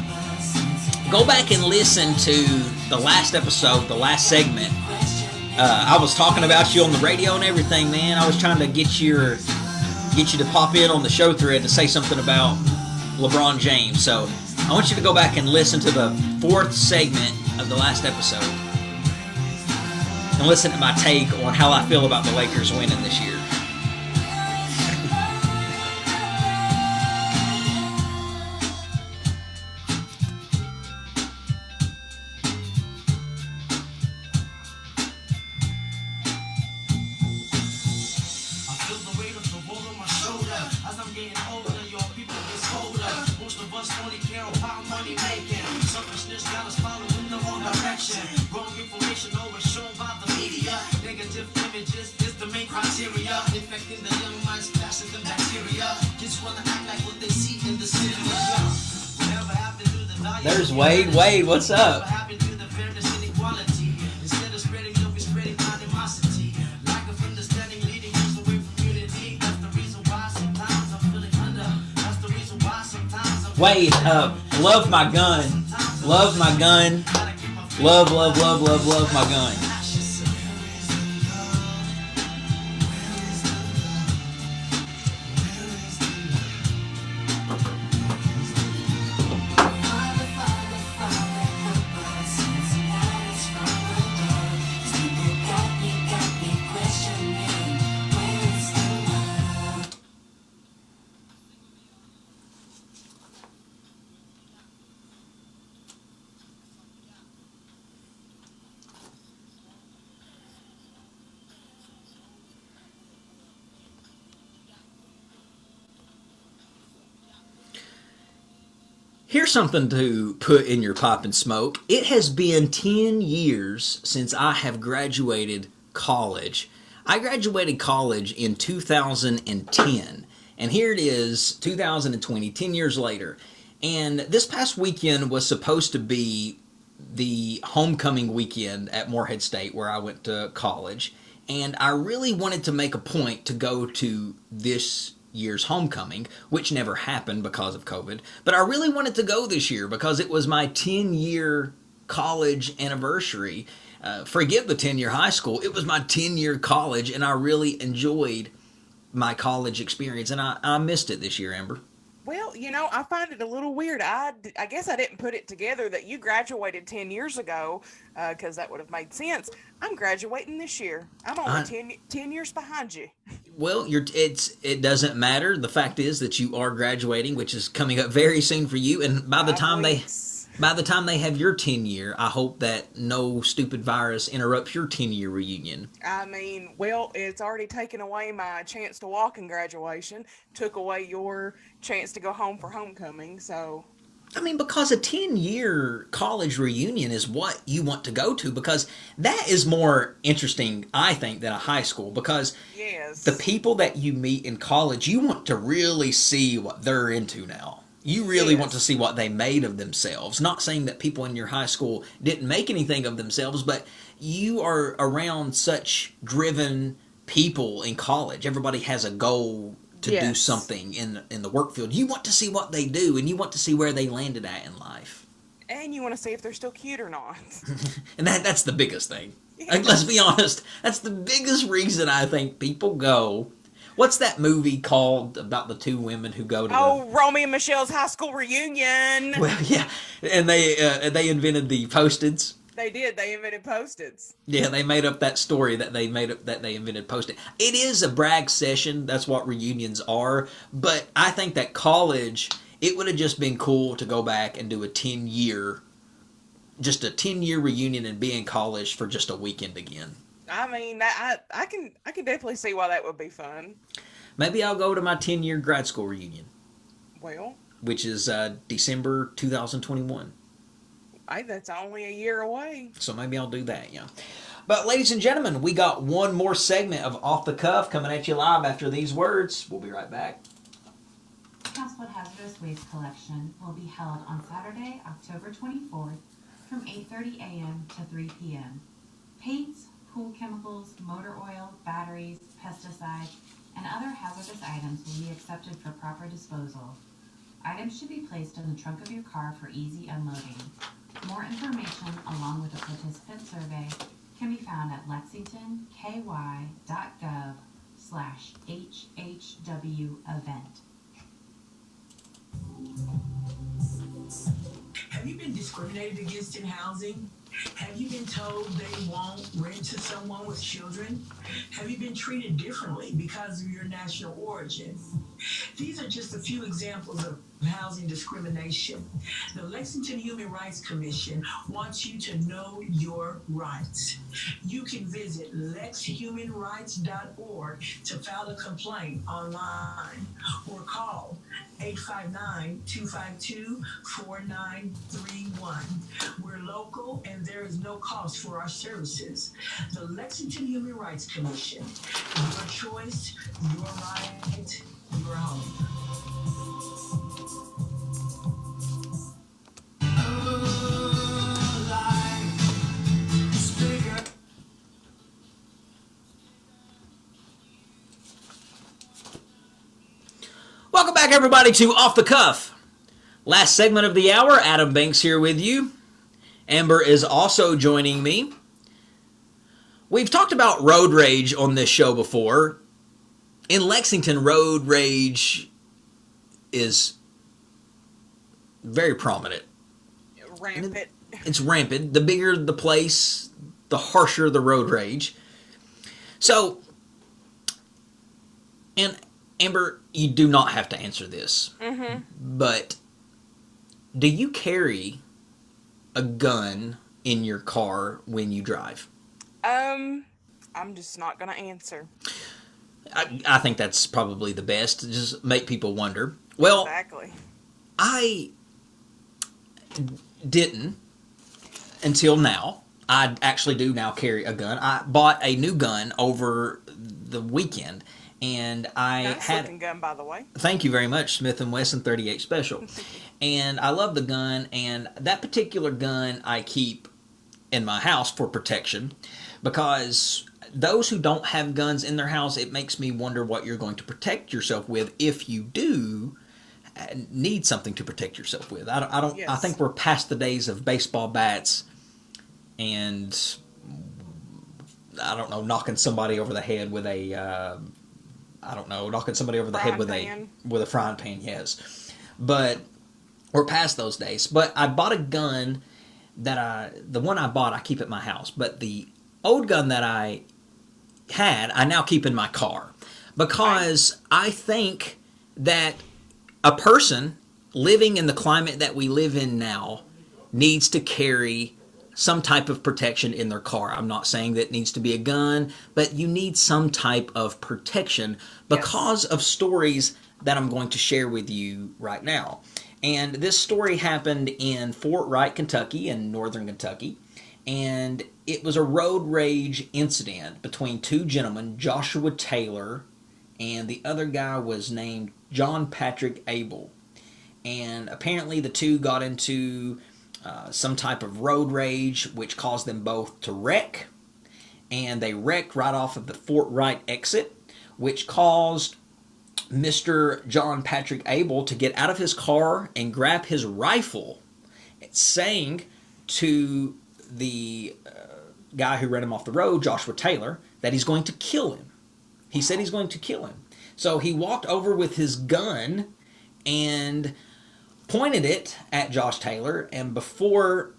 go back and listen to the last episode, the last segment. I was talking about you on the radio and everything, man. I was trying to get you to pop in on the show thread to say something about LeBron James. So I want you to go back and listen to the 4th segment of the last episode and listen to my take on how I feel about the Lakers winning this year. There's Wade. Wade, what's up? Wade, love my gun. Love my gun. Love my gun. Here's something to put in your pipe and smoke. It has been 10 years since I have graduated college. I graduated college in 2010, and here it is, 2020, 10 years later. And this past weekend was supposed to be the homecoming weekend at Morehead State, where I went to college. And I really wanted to make a point to go to this year's homecoming, which never happened because of COVID. But I really wanted to go this year because it was my 10-year college anniversary. Forget the 10-year high school. It was my 10-year college, and I really enjoyed my college experience, and I missed it this year, Amber. Well, I find it a little weird. I guess I didn't put it together that you graduated 10 years ago, because that would have made sense. I'm graduating this year. I'm only 10 years behind you. Well, it doesn't matter. The fact is that you are graduating, which is coming up very soon for you. And by the time they have your 10-year, I hope that no stupid virus interrupts your 10-year reunion. I mean, well, it's already taken away my chance to walk in graduation, took away your chance to go home for homecoming, so... I mean, because a 10-year college reunion is what you want to go to, because that is more interesting, I think, than a high school, because yes, the people that you meet in college, you want to really see what they're into now. You really want to see what they made of themselves. Not saying that people in your high school didn't make anything of themselves, but you are around such driven people in college. Everybody has a goal to do something in the work field. You want to see what they do, and you want to see where they landed at in life. And you want to see if they're still cute or not. And that's the biggest thing. Like, let's be honest. That's the biggest reason I think people go. What's that movie called about the two women who go to Romeo and Michelle's high school reunion. Well, yeah. And they invented the Post-its. They did. They invented Post-its. Yeah, they made up that story that they invented Post-it. It is a brag session. That's what reunions are. But I think that college, it would have just been cool to go back and do a 10-year reunion and be in college for just a weekend again. I mean, I can definitely see why that would be fun. Maybe I'll go to my 10-year grad school reunion. Well, which is December 2021. That's only a year away. So maybe I'll do that, yeah. But ladies and gentlemen, we got one more segment of Off the Cuff coming at you live after these words. We'll be right back. Household hazardous waste collection will be held on Saturday, October 24th from 8:30 a.m. to 3 p.m. Paints, pool chemicals, motor oil, batteries, pesticides, and other hazardous items will be accepted for proper disposal. Items should be placed in the trunk of your car for easy unloading. More information, along with a participant survey, can be found at lexingtonky.gov/HHW-event. Have you been discriminated against in housing? Have you been told they won't rent to someone with children? Have you been treated differently because of your national origin? These are just a few examples of housing discrimination. The Lexington Human Rights Commission wants you to know your rights. You can visit lexhumanrights.org to file a complaint online or call 859-252-4931. We're local and there is no cost for our services. The Lexington Human Rights Commission. Your choice, your right, your home. Welcome back, everybody, to Off the Cuff. Last segment of the hour, Adam Banks here with you. Amber is also joining me. We've talked about road rage on this show before. In Lexington, road rage is very prominent. Rampant. It's rampant. The bigger the place, the harsher the road rage. So, and Amber, you do not have to answer this, but do you carry a gun in your car when you drive? I'm just not gonna answer. I think that's probably the best. Just make people wonder. Well, Exactly. I didn't until now. I actually do now carry a gun. I bought a new gun over the weekend, and I Nice had looking gun, by the way. Thank you very much, Smith & Wesson 38 Special. And I love the gun, and that particular gun I keep in my house for protection, because those who don't have guns in their house, it makes me wonder what you're going to protect yourself with if you do need something to protect yourself with. I think we're past the days of baseball bats and, I don't know, knocking somebody over the head with a with a frying pan, yes. But we're past those days. But I bought a gun the one I bought, I keep at my house. But the old gun that I had, I now keep in my car. Because I think that a person living in the climate that we live in now needs to carry some type of protection in their car. I'm not saying that it needs to be a gun, but you need some type of protection because of stories that I'm going to share with you right now. And this story happened in Fort Wright, Kentucky, in northern Kentucky. And it was a road rage incident between two gentlemen, Joshua Taylor, and the other guy was named John Patrick Abel. And apparently the two got into some type of road rage, which caused them both to wreck. And they wrecked right off of the Fort Wright exit, which caused Mr. John Patrick Abel to get out of his car and grab his rifle, saying to the guy who ran him off the road, Joshua Taylor, that he's going to kill him. He said he's going to kill him. So he walked over with his gun and pointed it at Josh Taylor, and before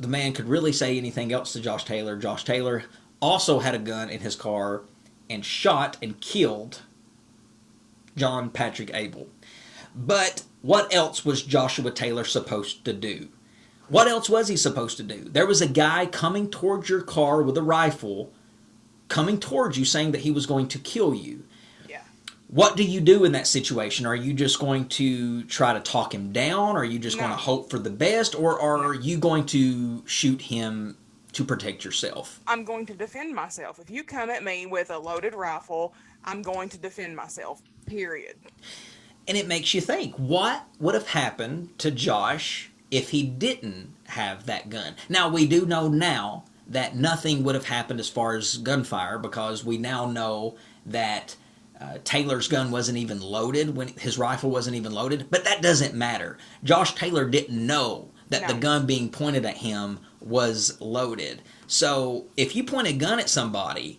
the man could really say anything else to Josh Taylor also had a gun in his car and shot and killed John Patrick Abel. But what else was Joshua Taylor supposed to do? What else was he supposed to do? There was a guy coming towards your car with a rifle, coming towards you saying that he was going to kill you. What do you do in that situation? Are you just going to try to talk him down? Are you just going to hope for the best? Or are you going to shoot him to protect yourself? I'm going to defend myself. If you come at me with a loaded rifle, I'm going to defend myself, period. And it makes you think, what would have happened to Josh if he didn't have that gun? Now, we do know now that nothing would have happened as far as gunfire, because we now know that Taylor's gun wasn't even loaded, when his rifle wasn't even loaded, but that doesn't matter. Josh Taylor didn't know that the gun being pointed at him was loaded. So if you point a gun at somebody,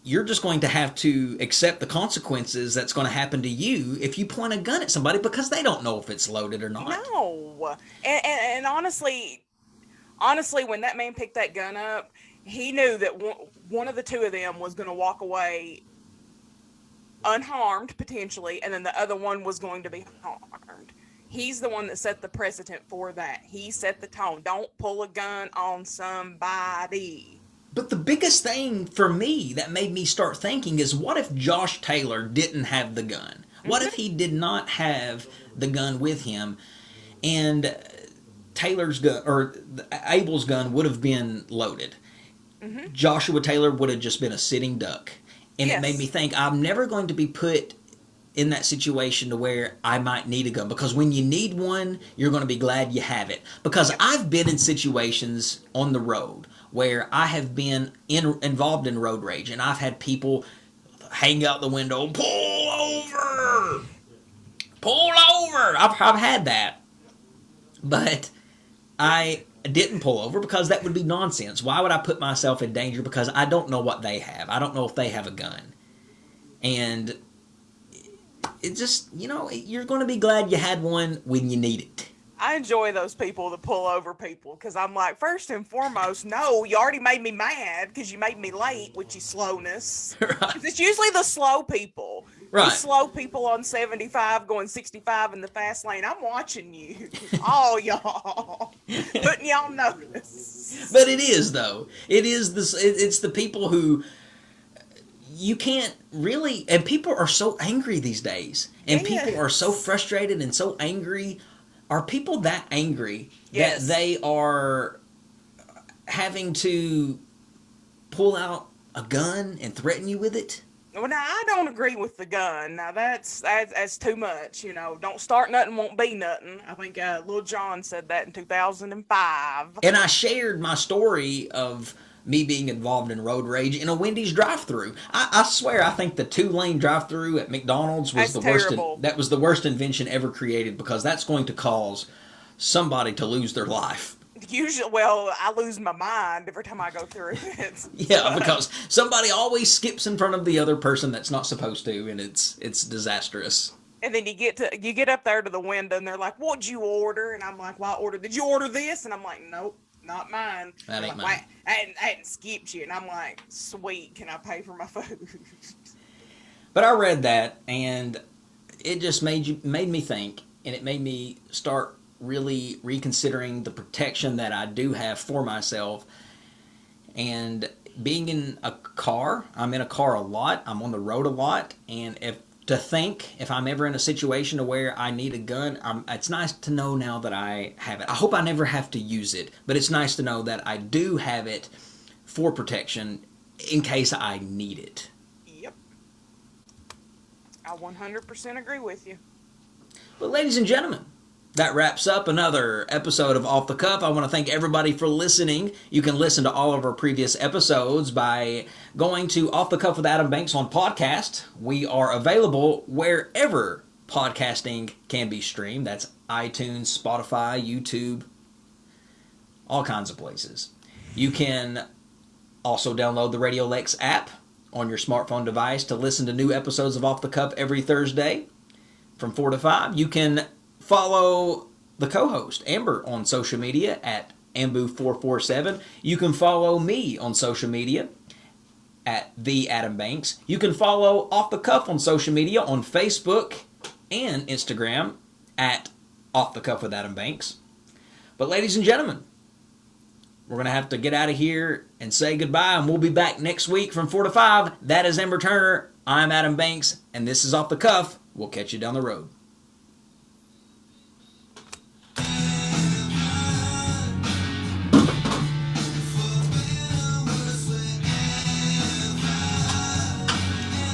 you're just going to have to accept the consequences that's going to happen to you if you point a gun at somebody, because they don't know if it's loaded or not. No. And honestly, when that man picked that gun up, he knew that one of the two of them was going to walk away unharmed, potentially, and then the other one was going to be harmed. He's the one that set the precedent for that. He set the tone. Don't pull a gun on somebody. But the biggest thing for me that made me start thinking is, what if Josh Taylor didn't have the gun? What if he did not have the gun with him, and Taylor's gun, or Abel's gun, would have been loaded? Joshua Taylor would have just been a sitting duck. And it made me think, I'm never going to be put in that situation to where I might need a gun. Because when you need one, you're going to be glad you have it. Because I've been in situations on the road where I have been involved in road rage. And I've had people hang out the window, pull over! sure, I've had that. But I didn't pull over because that would be nonsense. Why would I put myself in danger? Because I don't know what they have. I don't know if they have a gun. And it just, you're going to be glad you had one when you need it. I enjoy those people that pull over people because I'm like, first and foremost, no, you already made me mad because you made me late with your slowness. Right. It's usually the slow people. Right. The slow people on 75 going 65 in the fast lane. I'm watching you. All y'all. Putting y'all on notice. But it is, though. It's the people who you can't really, and people are so angry these days. And people are so frustrated and so angry. Are people that angry that they are having to pull out a gun and threaten you with it? Well, now, I don't agree with the gun. Now, that's too much, Don't start nothing, won't be nothing. I think Lil Jon said that in 2005. And I shared my story of me being involved in road rage in a Wendy's drive-thru. I swear, I think the 2-lane drive-thru at McDonald's was that was the worst invention ever created, because that's going to cause somebody to lose their life. Usually, well, I lose my mind every time I go through it. Yeah, because somebody always skips in front of the other person that's not supposed to, and it's disastrous. And then you get up there to the window, and they're like, "What'd you order?" And I'm like, "Well, I ordered. Did you order this?" And I'm like, "Nope. Not mine." That ain't like, mine. I hadn't skipped you. And I'm like, sweet, can I pay for my food? But I read that, and it just made me think, and it made me start really reconsidering the protection that I do have for myself. And being in a car, I'm in a car a lot, I'm on the road a lot, and if I'm ever in a situation to where I need a gun, it's nice to know now that I have it. I hope I never have to use it, but it's nice to know that I do have it for protection in case I need it. Yep. I 100% agree with you. But ladies and gentlemen, that wraps up another episode of Off the Cuff. I want to thank everybody for listening. You can listen to all of our previous episodes by going to Off the Cuff with Adam Banks on podcast. We are available wherever podcasting can be streamed. That's iTunes, Spotify, YouTube, all kinds of places. You can also download the Radio Lex app on your smartphone device to listen to new episodes of Off the Cuff every Thursday from 4 to 5. You can follow the co-host, Amber, on social media at Ambu447. You can follow me on social media at The Adam Banks. You can follow Off the Cuff on social media on Facebook and Instagram at Off the Cuff with Adam Banks. But ladies and gentlemen, we're going to have to get out of here and say goodbye, and we'll be back next week from 4 to 5. That is Amber Turner. I'm Adam Banks, and this is Off the Cuff. We'll catch you down the road.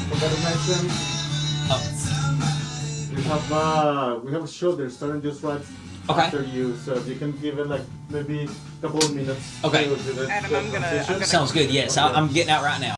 Forgot to mention, we have a show there starting just right after you, so if you can give it like maybe a couple of minutes. Okay. Adam, I'm gonna Sounds good. Yes, I'm getting out right now.